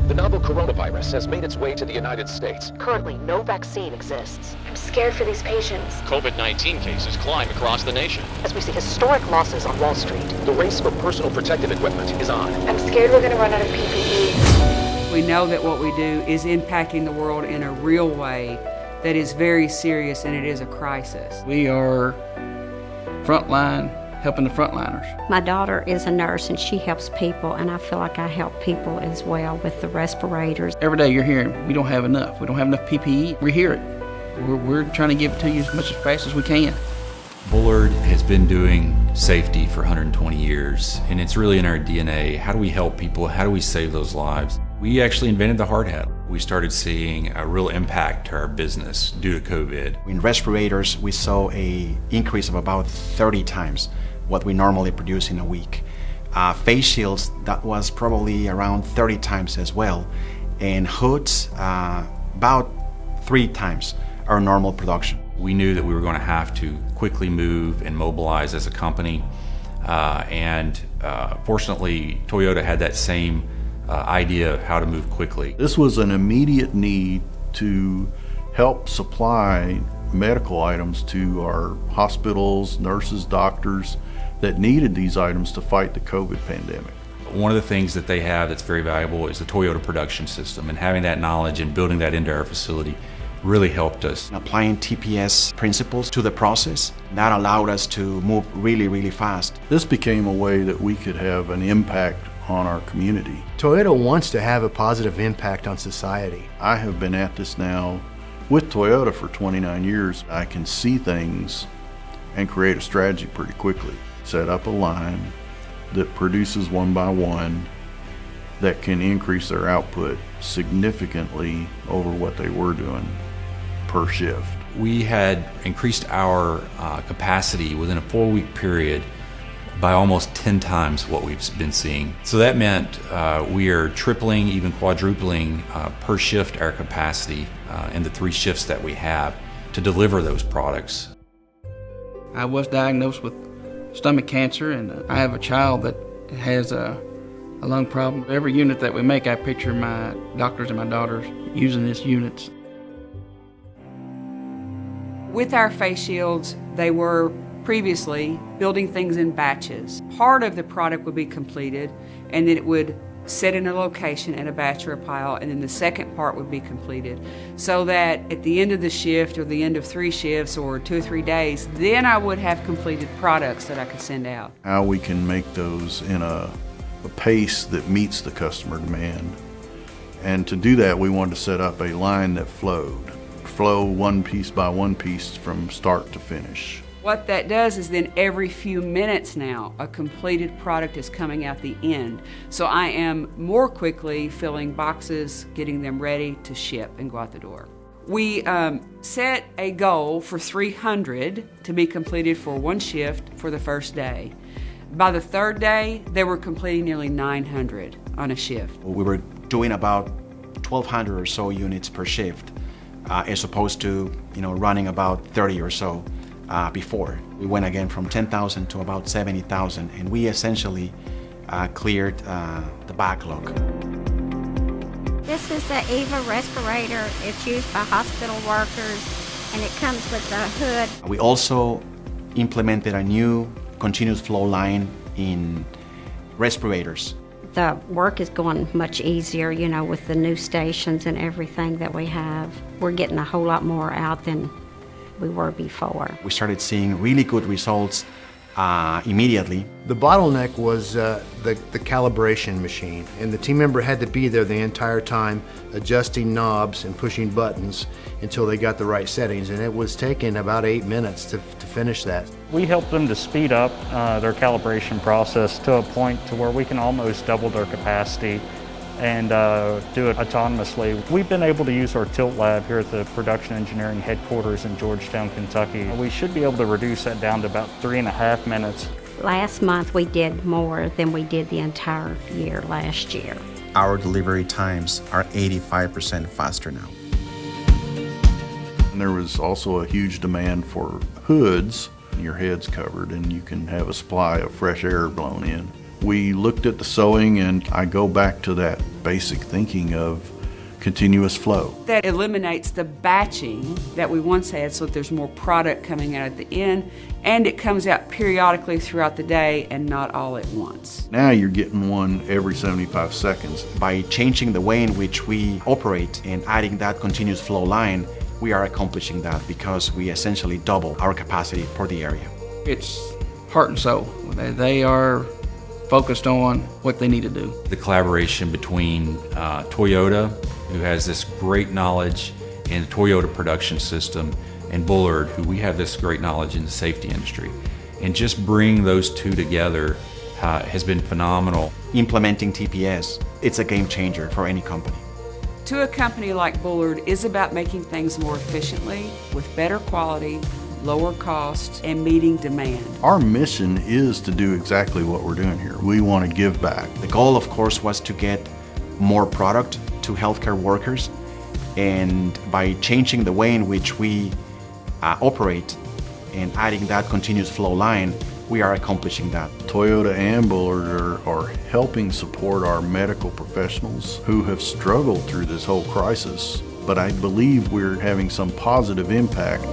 The novel coronavirus has made its way to the United States. Currently, no vaccine exists. I'm scared for these patients. COVID-19 cases climb across the nation. As we see historic losses on Wall Street. The race for personal protective equipment is on. I'm scared we're going to run out of PPE. We know that what we do is impacting the world in a real way that is very serious, and it is a crisis. We are frontline, helping the frontliners. My daughter is a nurse and she helps people, and I feel like I help people as well with the respirators. Every day you're hearing, we don't have enough. We don't have enough PPE. We hear it. We're trying to give it to you as much as fast as we can. Bullard has been doing safety for 120 years, and it's really in our DNA. How do we help people? How do we save those lives? We actually invented the hard hat. We started seeing a real impact to our business due to COVID. In respirators, we saw an increase of about 30 times what we normally produce in a week. Face shields, that was probably around 30 times as well. And hoods, about 3 times our normal production. We knew that we were going to have to quickly move and mobilize as a company. Fortunately, Toyota had that same idea of how to move quickly. This was an immediate need to help supply medical items to our hospitals, nurses, doctors that needed these items to fight the COVID pandemic. One of the things that they have that's very valuable is the Toyota production system, and having that knowledge and building that into our facility really helped us. Applying TPS principles to the process, that allowed us to move really, really fast. This became a way that we could have an impact on our community. Toyota wants to have a positive impact on society. I have been at this now with Toyota for 29 years. I can see things and create a strategy pretty quickly. Set up a line that produces one by one that can increase their output significantly over what they were doing per shift. We had increased our capacity within a 4-week period by almost 10 times what we've been seeing. So that meant we are tripling, even quadrupling per shift our capacity in the 3 shifts that we have to deliver those products. I was diagnosed with stomach cancer, and I have a child that has a lung problem. Every unit that we make, I picture my doctors and my daughters using these units. With our face shields, they were previously building things in batches. Part of the product would be completed, and then it would sit in a location in a batch or a pile, and then the second part would be completed, so that at the end of the shift or the end of 3 shifts or 2 or 3 days, then I would have completed products that I could send out. How we can make those in a pace that meets the customer demand. And to do that, we wanted to set up a line that flow one piece by one piece from start to finish. What that does is then every few minutes now, a completed product is coming out the end. So I am more quickly filling boxes, getting them ready to ship and go out the door. We set a goal for 300 to be completed for 1 shift for the first day. By the 3rd day, they were completing nearly 900 on a shift. We were doing about 1,200 or so units per shift, as opposed to running about 30 or so. Before. We went again from 10,000 to about 70,000, and we essentially cleared the backlog. This is the EVA respirator. It's used by hospital workers, and it comes with a hood. We also implemented a new continuous flow line in respirators. The work is going much easier, with the new stations and everything that we have. We're getting a whole lot more out than we were before. We started seeing really good results immediately. The bottleneck was the calibration machine, and the team member had to be there the entire time adjusting knobs and pushing buttons until they got the right settings, and it was taking about 8 minutes to finish that. We helped them to speed up their calibration process to a point to where we can almost double their capacity and do it autonomously. We've been able to use our tilt lab here at the production engineering headquarters in Georgetown, Kentucky. We should be able to reduce that down to about 3.5 minutes. Last month we did more than we did the entire year last year. Our delivery times are 85% faster now. And there was also a huge demand for hoods. Your head's covered and you can have a supply of fresh air blown in. We looked at the sewing, and I go back to that basic thinking of continuous flow. That eliminates the batching that we once had, so that there's more product coming out at the end, and it comes out periodically throughout the day and not all at once. Now you're getting one every 75 seconds. By changing the way in which we operate and adding that continuous flow line, we are accomplishing that because we essentially double our capacity for the area. It's heart and soul. They are focused on what they need to do. The collaboration between Toyota, who has this great knowledge in the Toyota production system, and Bullard, who we have this great knowledge in the safety industry. And just bringing those two together has been phenomenal. Implementing TPS, it's a game changer for any company. To a company like Bullard is about making things more efficiently, with better quality, lower cost, and meeting demand. Our mission is to do exactly what we're doing here. We want to give back. The goal, of course, was to get more product to healthcare workers, and by changing the way in which we operate and adding that continuous flow line, we are accomplishing that. Toyota and Bullard are helping support our medical professionals who have struggled through this whole crisis, but I believe we're having some positive impact.